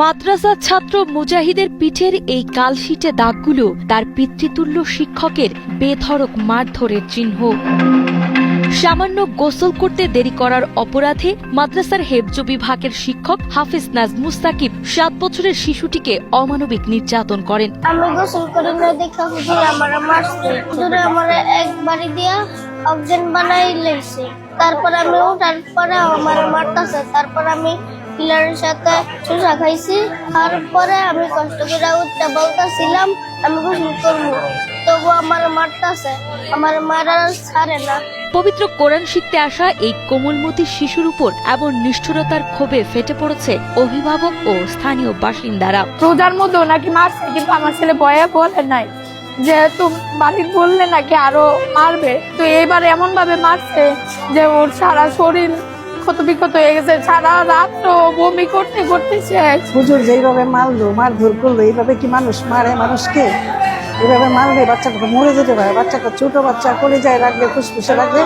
মাদ্রাসা ছাত্র মুজাহিদের পিঠের এই কালশিটে দাগগুলো তার পিতৃতুল্য শিক্ষকের বেধড়ক মারধরের চিহ্ন। সামান্য গোসল করতে দেরি করার অপরাধে মাদ্রাসার হেফজ বিভাগের শিক্ষক হাফিজ নাজমুস সাকিব 7 বছরের শিশুটিকে অমানবিক নির্যাতন করেন। আমি গোসল করি না দেখা হুজুর আমার মারছে, হুজুর আমার একবারই দিয়া অজ্ঞান বানাই লেছে। তারপর আমি ওঠার পরে আমার মারতাছে, তারপর আমি পিলারের সাথে চুষা খাইছি। তারপরে আমি কষ্ট করে উঠতে বলতেছিলাম আমি গোসল করবো, তবু আমার মারতাছে, আমার মারার ছাড়ে না। পবিত্র কোরআন শিখতে আসা এই কোমলমতি শিশুর উপর এমন নিষ্ঠুরতার ক্ষোভে ফেটে পড়েছে অভিভাবক ও স্থানীয় বাসিন্দারা। রোজার মধ্যেও নাকি মারছে, কিন্তু আমার ছেলে ভয়ে বলে নাই, যেহেতু বাড়ির বললে নাকি আরো মারবে, তো এইবার এমন ভাবে মারছে যে ওর সারা শরীর ক্ষত বিক্ষত হয়ে গেছে, সারা রাত তো বমি করতে করতে শেষ। হুজুর যেইভাবে মারলো, মারধর করলো, এইভাবে কি মানুষ মারে মানুষকে? এভাবে মারলে বাচ্চাটা মরে যেতে পারে। বাচ্চাটা ছোট বাচ্চা, কলিজায় রাখলে, ফুসফুসে রাখলে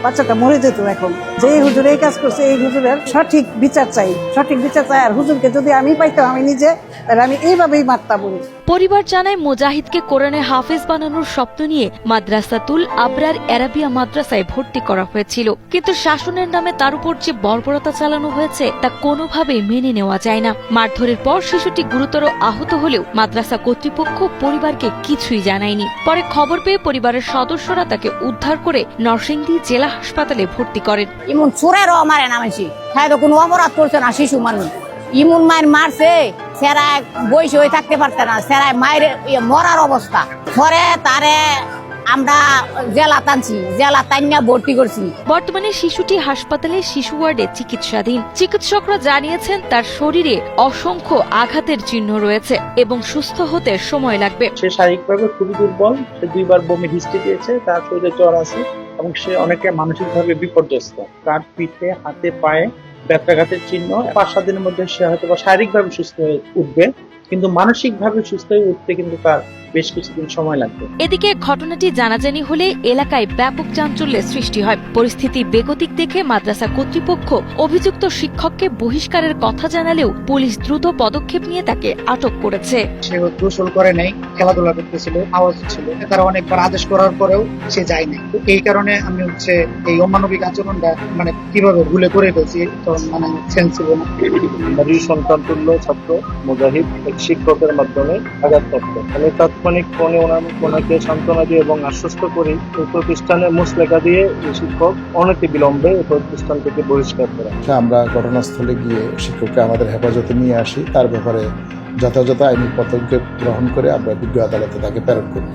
বাচ্চাটা মরে যেত। এখন যে হুজুর এই কাজ করছে, এই হুজুরের সঠিক বিচার চাই, সঠিক বিচার চাই। আর হুজুরকে যদি আমি পাইতাম আমি নিজে, তাহলে আমি এইভাবেই মারতাম। পরিবার জানায় মুজাহিদকে কোরআনে হাফেজ বানানোর স্বপ্ন নিয়ে মাদ্রাসাতুল আবরার আরাবিয়া মাদ্রাসায় ভর্তি করা হয়েছিল, কিন্তু শাসনের নামে তার উপর যে বর্বরতা চালানো হয়েছে তা কোনোভাবেই মেনে নেওয়া যায় না। মারধরের পর শিশুটি গুরুতর আহত হলেও মাদ্রাসা কর্তৃপক্ষ পরিবারকে কিছুই জানায়নি। পরে খবর পেয়ে পরিবারের সদস্যরা তাকে উদ্ধার করে নরসিংদী জেলা হাসপাতালে ভর্তি করেন। ইমন চোরেরও মারে না মানছি, হ্যাঁ তো কোনো অপরাধ করছে না শিশু মানুষ। ইমন মায়ের মারছে, সেরায় বইসে হয়ে থাকতে পারছে না, সেরায় মায়ের মরার অবস্থা। পরে তারে আমরা জেলা টানছি, জেলা টাইনা ভর্তি করছি। বর্তমানে শিশুটি হাসপাতালে শিশু ওয়ার্ডে চিকিৎসাধীন। চিকিৎসকরা জানিয়েছেন তার শরীরে অসংখ্য আঘাতের চিহ্ন রয়েছে এবং সুস্থ হতে সময় লাগবে। সে শারীরিকভাবে খুবই দুর্বল, সে 2 বার বমি হিস্ট্রি দিয়েছে, তার শরীরে জ্বর আছে এবং সে অনেকটা মানসিকভাবে বিপর্যস্ত। তার পিঠে, হাতে, পায়ে ব্যথাঘাতের চিহ্ন। 5-7 দিনের মধ্যে সে হয়তো শারীরিকভাবে সুস্থ হয়ে উঠবে, কিন্তু মানসিকভাবে সুস্থ হয়ে উঠতে কিন্তু তার বেশ কিছুদিন সময় লাগবে। এদিকে ঘটনাটি জানাজানি হলে এলাকায় ব্যাপক চাঞ্চল্যের সৃষ্টি হয়। পরিস্থিতি বেগতিক দেখে মাদ্রাসা কর্তৃপক্ষ অভিযুক্ত শিক্ষককে বহিষ্কারের কথা জানালেও পুলিশ দ্রুত পদক্ষেপ নিয়ে তাকে আটক করেছে। সে গোসল করে নাই, খেলাধুলা করতেছিল, আওয়াজ হচ্ছিল, তারা অনেকবার আদেশ করার পরেও সে যায়নি। তো এই কারণে আমি এই অমানবিক আচরণটা কিভাবে ভুলে করে ফেলছি, সেন্স ছিল না। নারী সন্তান তুল্য ছাত্র মুজাহিদ এক শিক্ষকের মাধ্যমে আঘাতপ্রাপ্ত। আমি তাৎক্ষণিক ফোনে ওনাকে সান্ত্বনা দিয়ে এবং আশ্বস্ত করি এই প্রতিষ্ঠানে মুচলেখা দিয়ে এই শিক্ষক অনেক বিলম্বে এই প্রতিষ্ঠান থেকে বহিষ্কার করা। আমরা ঘটনাস্থলে গিয়ে শিক্ষককে আমাদের হেফাজতে নিয়ে আসি, তার ব্যাপারে যথাযথ আইনি পদক্ষেপ গ্রহণ করে আমরা বিজ্ঞ আদালতে তাকে প্রেরণ করি।